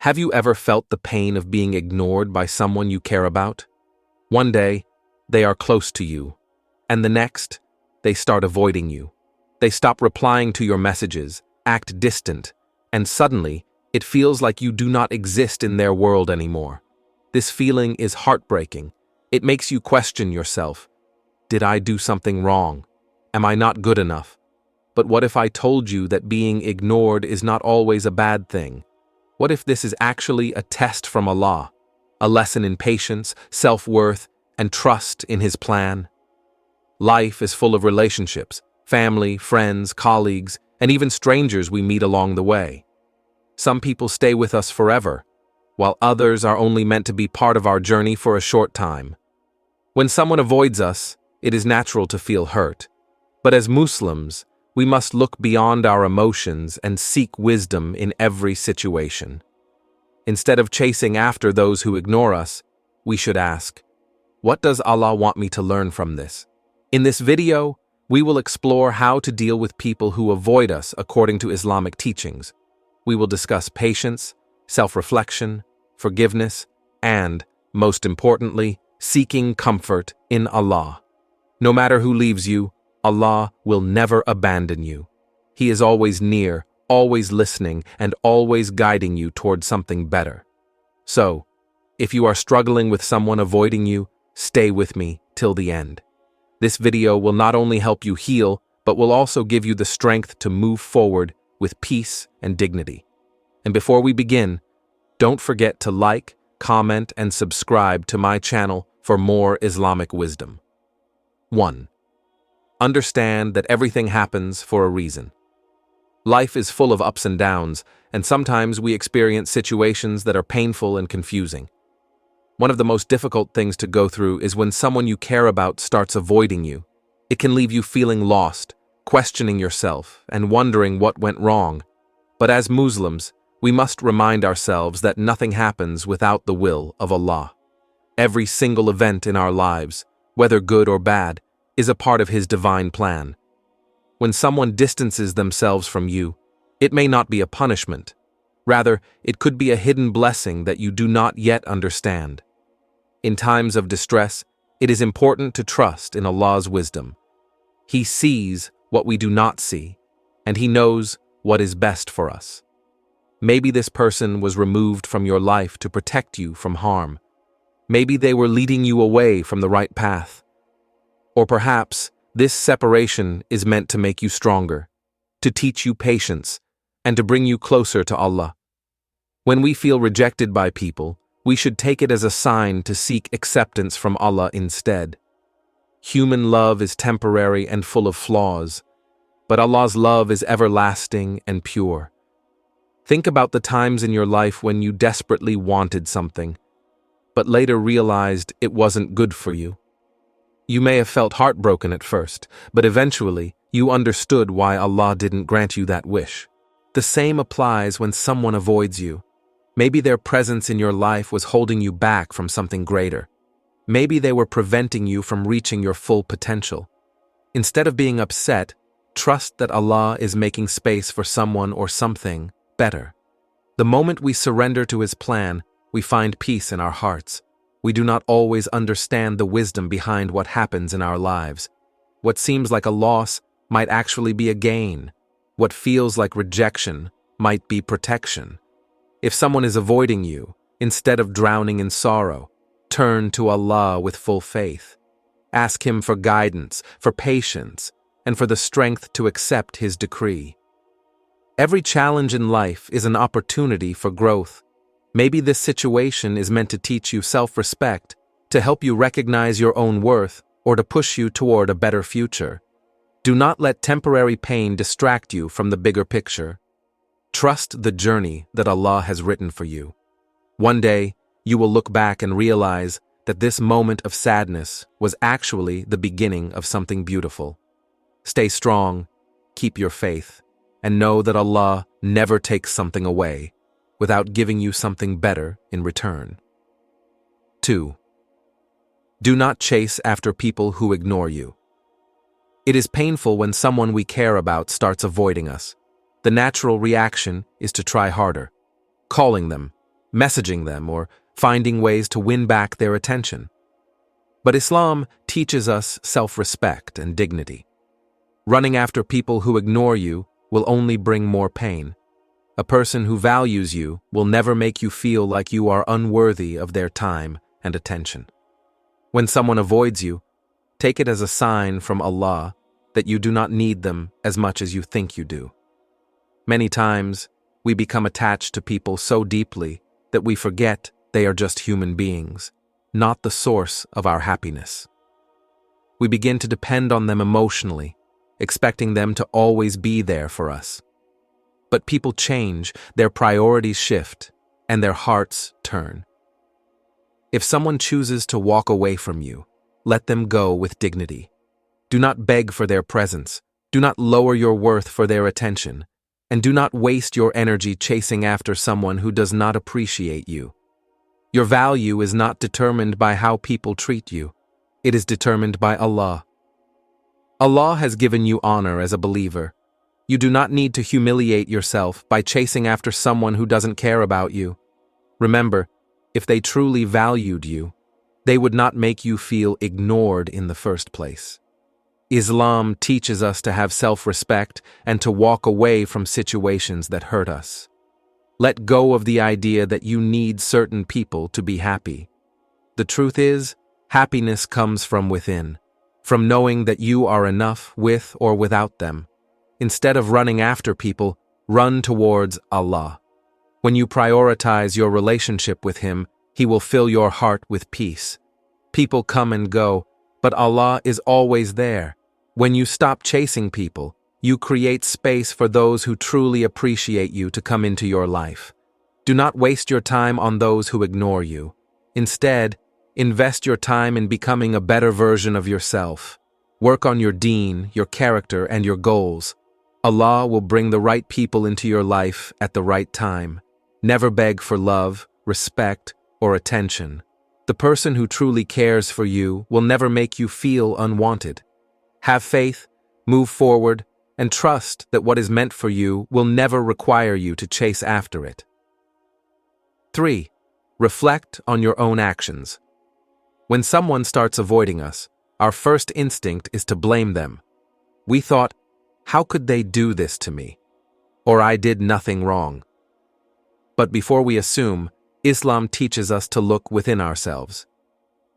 Have you ever felt the pain of being ignored by someone you care about? One day, they are close to you, and the next, they start avoiding you. They stop replying to your messages, act distant, and suddenly, it feels like you do not exist in their world anymore. This feeling is heartbreaking. It makes you question yourself. Did I do something wrong? Am I not good enough? But what if I told you that being ignored is not always a bad thing? What if this is actually a test from Allah, a lesson in patience, self-worth, and trust in His plan? Life is full of relationships, family, friends, colleagues, and even strangers we meet along the way. Some people stay with us forever, while others are only meant to be part of our journey for a short time. When someone avoids us, it is natural to feel hurt. But as Muslims, we must look beyond our emotions and seek wisdom in every situation. Instead of chasing after those who ignore us, we should ask, what does Allah want me to learn from this? In this video, we will explore how to deal with people who avoid us according to Islamic teachings. We will discuss patience, self-reflection, forgiveness, and, most importantly, seeking comfort in Allah. No matter who leaves you, Allah will never abandon you. He is always near, always listening, and always guiding you toward something better. So, if you are struggling with someone avoiding you, stay with me till the end. This video will not only help you heal, but will also give you the strength to move forward with peace and dignity. And before we begin, don't forget to like, comment, and subscribe to my channel for more Islamic wisdom. 1. Understand that everything happens for a reason. Life is full of ups and downs, and sometimes we experience situations that are painful and confusing. One of the most difficult things to go through is when someone you care about starts avoiding you. It can leave you feeling lost, questioning yourself, and wondering what went wrong. But as Muslims, we must remind ourselves that nothing happens without the will of Allah. Every single event in our lives, whether good or bad, is a part of His divine plan. When someone distances themselves from you, it may not be a punishment. Rather, it could be a hidden blessing that you do not yet understand. In times of distress, it is important to trust in Allah's wisdom. He sees what we do not see, and He knows what is best for us. Maybe this person was removed from your life to protect you from harm. Maybe they were leading you away from the right path. Or perhaps this separation is meant to make you stronger, to teach you patience, and to bring you closer to Allah. When we feel rejected by people, we should take it as a sign to seek acceptance from Allah instead. Human love is temporary and full of flaws, but Allah's love is everlasting and pure. Think about the times in your life when you desperately wanted something, but later realized it wasn't good for you. You may have felt heartbroken at first, but eventually you understood why Allah didn't grant you that wish. The same applies when someone avoids you. Maybe their presence in your life was holding you back from something greater. Maybe they were preventing you from reaching your full potential. Instead of being upset, trust that Allah is making space for someone or something better. The moment we surrender to His plan, we find peace in our hearts. We do not always understand the wisdom behind what happens in our lives. What seems like a loss might actually be a gain. What feels like rejection might be protection. If someone is avoiding you, instead of drowning in sorrow, turn to Allah with full faith. Ask Him for guidance, for patience, and for the strength to accept His decree. Every challenge in life is an opportunity for growth. Maybe this situation is meant to teach you self-respect, to help you recognize your own worth, or to push you toward a better future. Do not let temporary pain distract you from the bigger picture. Trust the journey that Allah has written for you. One day, you will look back and realize that this moment of sadness was actually the beginning of something beautiful. Stay strong, keep your faith, and know that Allah never takes something away without giving you something better in return. 2. Do not chase after people who ignore you. It is painful when someone we care about starts avoiding us. The natural reaction is to try harder, calling them, messaging them, or finding ways to win back their attention. But Islam teaches us self-respect and dignity. Running after people who ignore you will only bring more pain. A person who values you will never make you feel like you are unworthy of their time and attention. When someone avoids you, take it as a sign from Allah that you do not need them as much as you think you do. Many times, we become attached to people so deeply that we forget they are just human beings, not the source of our happiness. We begin to depend on them emotionally, expecting them to always be there for us. But people change, their priorities shift, and their hearts turn. If someone chooses to walk away from you, let them go with dignity. Do not beg for their presence, do not lower your worth for their attention, and do not waste your energy chasing after someone who does not appreciate you. Your value is not determined by how people treat you. It is determined by Allah. Allah has given you honor as a believer. You do not need to humiliate yourself by chasing after someone who doesn't care about you. Remember, if they truly valued you, they would not make you feel ignored in the first place. Islam teaches us to have self-respect and to walk away from situations that hurt us. Let go of the idea that you need certain people to be happy. The truth is, happiness comes from within, from knowing that you are enough with or without them. Instead of running after people, run towards Allah. When you prioritize your relationship with Him, He will fill your heart with peace. People come and go, but Allah is always there. When you stop chasing people, you create space for those who truly appreciate you to come into your life. Do not waste your time on those who ignore you. Instead, invest your time in becoming a better version of yourself. Work on your deen, your character, and your goals. Allah will bring the right people into your life at the right time. Never beg for love, respect, or attention. The person who truly cares for you will never make you feel unwanted. Have faith, move forward, and trust that what is meant for you will never require you to chase after it. 3. Reflect on your own actions. When someone starts avoiding us, our first instinct is to blame them. We thought, how could they do this to me? Or I did nothing wrong. But before we assume, Islam teaches us to look within ourselves.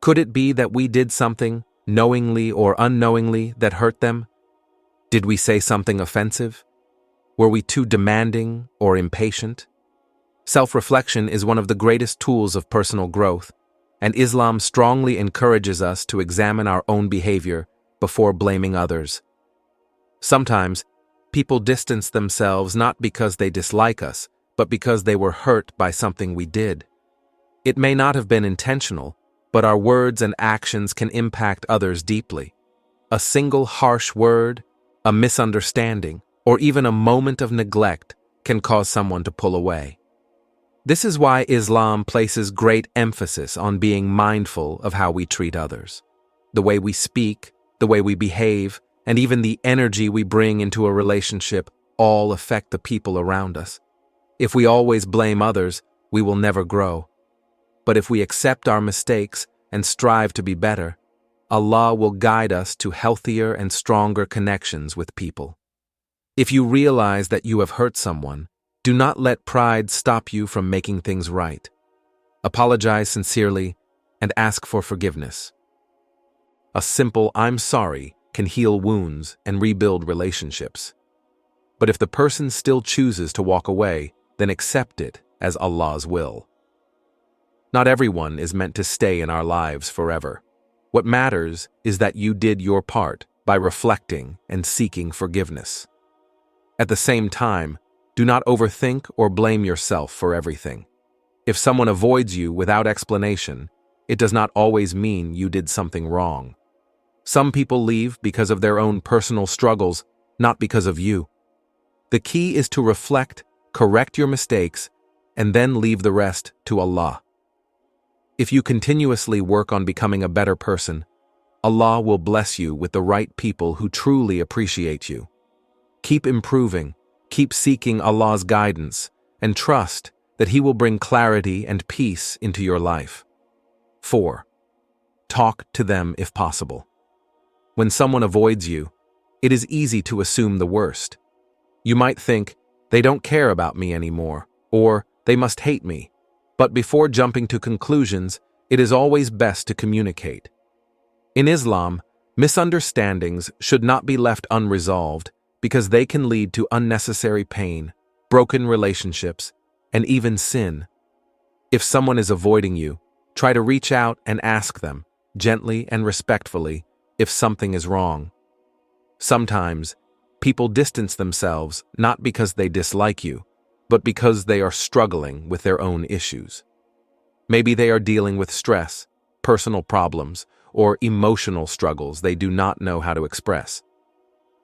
Could it be that we did something, knowingly or unknowingly, that hurt them? Did we say something offensive? Were we too demanding or impatient? Self-reflection is one of the greatest tools of personal growth, and Islam strongly encourages us to examine our own behavior before blaming others. Sometimes, people distance themselves not because they dislike us, but because they were hurt by something we did. It may not have been intentional, but our words and actions can impact others deeply. A single harsh word, a misunderstanding, or even a moment of neglect can cause someone to pull away. This is why Islam places great emphasis on being mindful of how we treat others. The way we speak, the way we behave, and even the energy we bring into a relationship all affect the people around us. If we always blame others, we will never grow. But if we accept our mistakes and strive to be better, Allah will guide us to healthier and stronger connections with people. If you realize that you have hurt someone, do not let pride stop you from making things right. Apologize sincerely and ask for forgiveness. A simple "I'm sorry" can heal wounds and rebuild relationships. But if the person still chooses to walk away, then accept it as Allah's will. Not everyone is meant to stay in our lives forever. What matters is that you did your part by reflecting and seeking forgiveness. At the same time, do not overthink or blame yourself for everything. If someone avoids you without explanation, it does not always mean you did something wrong. Some people leave because of their own personal struggles, not because of you. The key is to reflect, correct your mistakes, and then leave the rest to Allah. If you continuously work on becoming a better person, Allah will bless you with the right people who truly appreciate you. Keep improving, keep seeking Allah's guidance, and trust that He will bring clarity and peace into your life. 4. Talk to them if possible. When someone avoids you, it is easy to assume the worst. You might think, they don't care about me anymore, or they must hate me. But before jumping to conclusions, it is always best to communicate. In Islam, misunderstandings should not be left unresolved because they can lead to unnecessary pain, broken relationships, and even sin. If someone is avoiding you, try to reach out and ask them, gently and respectfully, if something is wrong. Sometimes, people distance themselves not because they dislike you, but because they are struggling with their own issues. Maybe they are dealing with stress, personal problems, or emotional struggles they do not know how to express.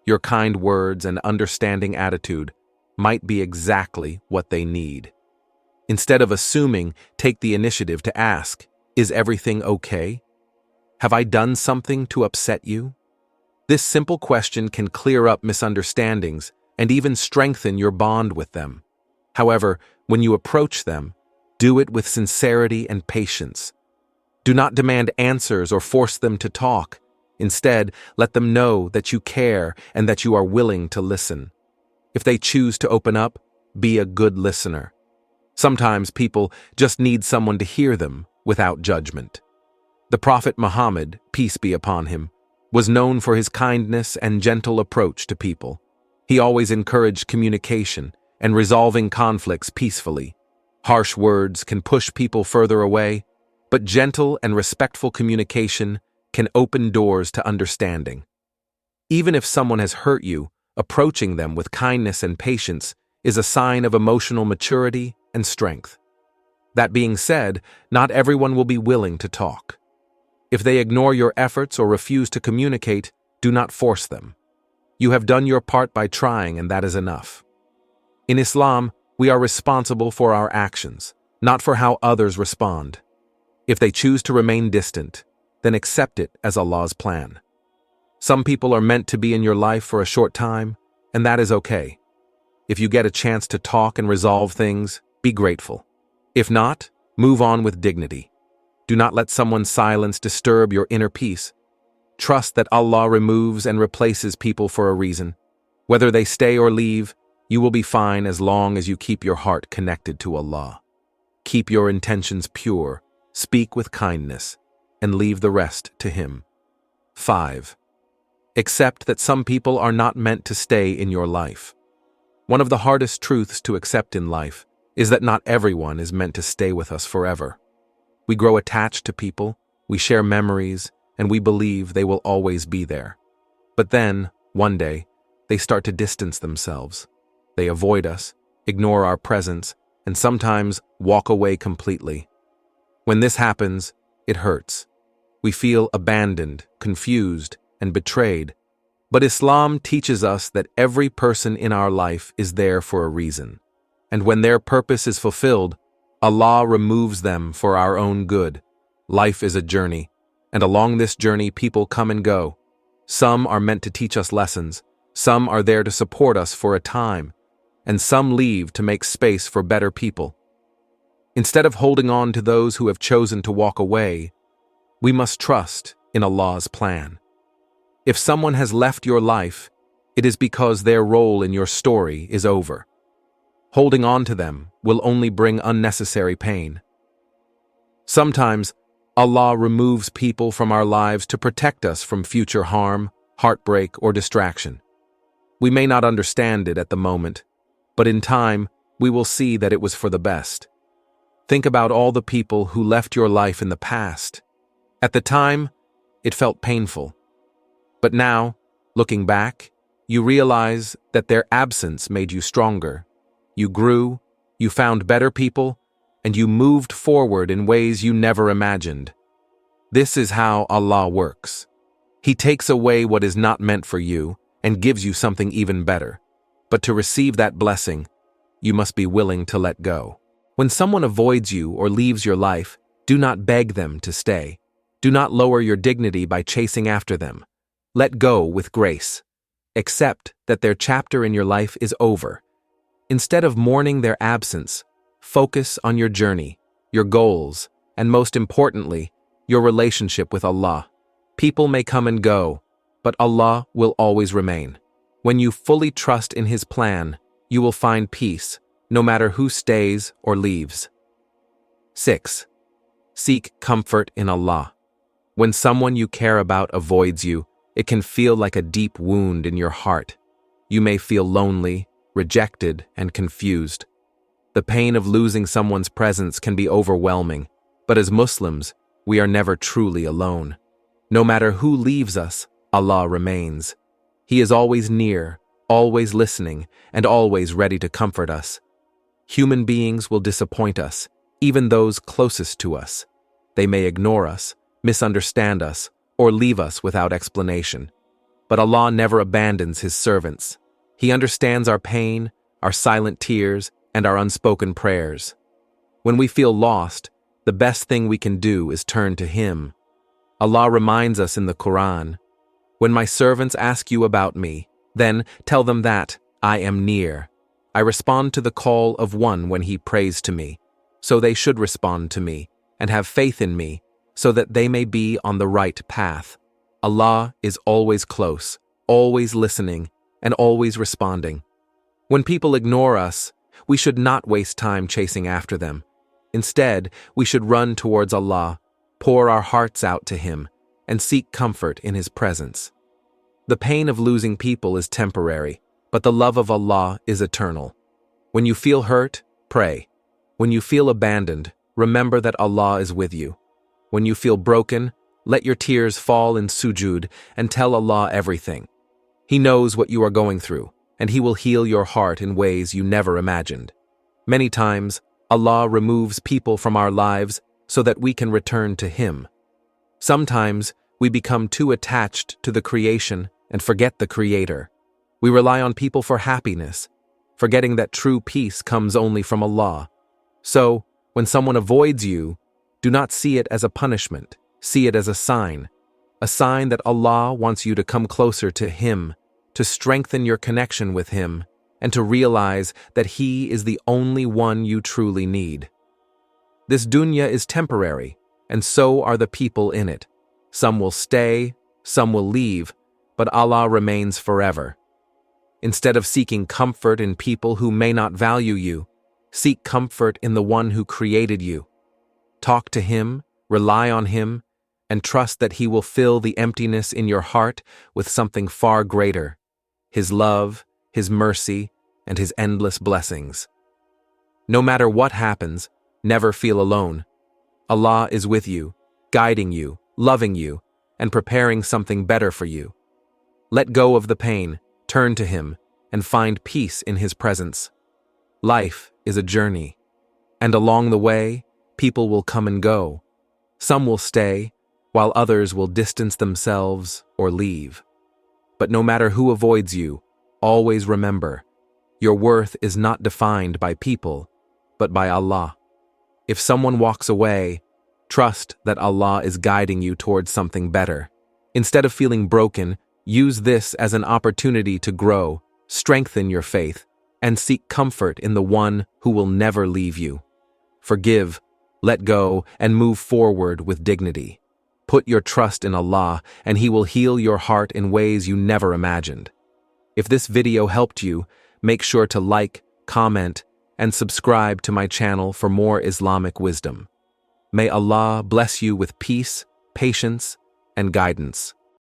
Your kind words and understanding attitude might be exactly what they need. Instead of assuming, take the initiative to ask, is everything okay? Have I done something to upset you? This simple question can clear up misunderstandings and even strengthen your bond with them. However, when you approach them, do it with sincerity and patience. Do not demand answers or force them to talk. Instead, let them know that you care and that you are willing to listen. If they choose to open up, be a good listener. Sometimes people just need someone to hear them without judgment. The Prophet Muhammad, peace be upon him, was known for his kindness and gentle approach to people. He always encouraged communication and resolving conflicts peacefully. Harsh words can push people further away, but gentle and respectful communication can open doors to understanding. Even if someone has hurt you, approaching them with kindness and patience is a sign of emotional maturity and strength. That being said, not everyone will be willing to talk. If they ignore your efforts or refuse to communicate, do not force them. You have done your part by trying, and that is enough. In Islam, we are responsible for our actions, not for how others respond. If they choose to remain distant, then accept it as Allah's plan. Some people are meant to be in your life for a short time, and that is okay. If you get a chance to talk and resolve things, be grateful. If not, move on with dignity. Do not let someone's silence disturb your inner peace. Trust that Allah removes and replaces people for a reason. Whether they stay or leave, you will be fine as long as you keep your heart connected to Allah. Keep your intentions pure, speak with kindness, and leave the rest to Him. 5. Accept that some people are not meant to stay in your life. One of the hardest truths to accept in life is that not everyone is meant to stay with us forever. We grow attached to people, we share memories, and we believe they will always be there. But then, one day, they start to distance themselves. They avoid us, ignore our presence, and sometimes walk away completely. When this happens, it hurts. We feel abandoned, confused, and betrayed. But Islam teaches us that every person in our life is there for a reason. And when their purpose is fulfilled, Allah removes them for our own good. Life is a journey, and along this journey people come and go. Some are meant to teach us lessons, some are there to support us for a time, and some leave to make space for better people. Instead of holding on to those who have chosen to walk away, we must trust in Allah's plan. If someone has left your life, it is because their role in your story is over. Holding on to them will only bring unnecessary pain. Sometimes, Allah removes people from our lives to protect us from future harm, heartbreak, or distraction. We may not understand it at the moment, but in time, we will see that it was for the best. Think about all the people who left your life in the past. At the time, it felt painful. But now, looking back, you realize that their absence made you stronger. You grew, you found better people, and you moved forward in ways you never imagined. This is how Allah works. He takes away what is not meant for you and gives you something even better. But to receive that blessing, you must be willing to let go. When someone avoids you or leaves your life, do not beg them to stay. Do not lower your dignity by chasing after them. Let go with grace. Accept that their chapter in your life is over. Instead of mourning their absence, focus on your journey, your goals, and most importantly, your relationship with Allah. People may come and go, but Allah will always remain. When you fully trust in His plan, you will find peace, no matter who stays or leaves. 6. Seek comfort in Allah. When someone you care about avoids you, it can feel like a deep wound in your heart. You may feel lonely, rejected, and confused. The pain of losing someone's presence can be overwhelming, but as Muslims, we are never truly alone. No matter who leaves us, Allah remains. He is always near, always listening, and always ready to comfort us. Human beings will disappoint us, even those closest to us. They may ignore us, misunderstand us, or leave us without explanation. But Allah never abandons His servants. He understands our pain, our silent tears, and our unspoken prayers. When we feel lost, the best thing we can do is turn to Him. Allah reminds us in the Quran, "When my servants ask you about me, then tell them that I am near. I respond to the call of one when he prays to me. So they should respond to me and have faith in me, so that they may be on the right path." Allah is always close, always listening, and always responding. When people ignore us, we should not waste time chasing after them. Instead, we should run towards Allah, pour our hearts out to Him, and seek comfort in His presence. The pain of losing people is temporary, but the love of Allah is eternal. When you feel hurt, pray. When you feel abandoned, remember that Allah is with you. When you feel broken, let your tears fall in sujud and tell Allah everything. He knows what you are going through, and He will heal your heart in ways you never imagined. Many times, Allah removes people from our lives so that we can return to Him. Sometimes, we become too attached to the creation and forget the Creator. We rely on people for happiness, forgetting that true peace comes only from Allah. So, when someone avoids you, do not see it as a punishment. See it as a sign that Allah wants you to come closer to Him, to strengthen your connection with Him, and to realize that He is the only one you truly need. This dunya is temporary, and so are the people in it. Some will stay, some will leave, but Allah remains forever. Instead of seeking comfort in people who may not value you, seek comfort in the one who created you. Talk to Him, rely on Him, and trust that He will fill the emptiness in your heart with something far greater: His love, His mercy, and His endless blessings. No matter what happens, never feel alone. Allah is with you, guiding you, loving you, and preparing something better for you. Let go of the pain, turn to Him, and find peace in His presence. Life is a journey, and along the way, people will come and go. Some will stay, while others will distance themselves or leave. But no matter who avoids you, always remember, your worth is not defined by people, but by Allah. If someone walks away, trust that Allah is guiding you towards something better. Instead of feeling broken, use this as an opportunity to grow, strengthen your faith, and seek comfort in the one who will never leave you. Forgive, let go, and move forward with dignity. Put your trust in Allah, and He will heal your heart in ways you never imagined. If this video helped you, make sure to like, comment, and subscribe to my channel for more Islamic wisdom. May Allah bless you with peace, patience, and guidance.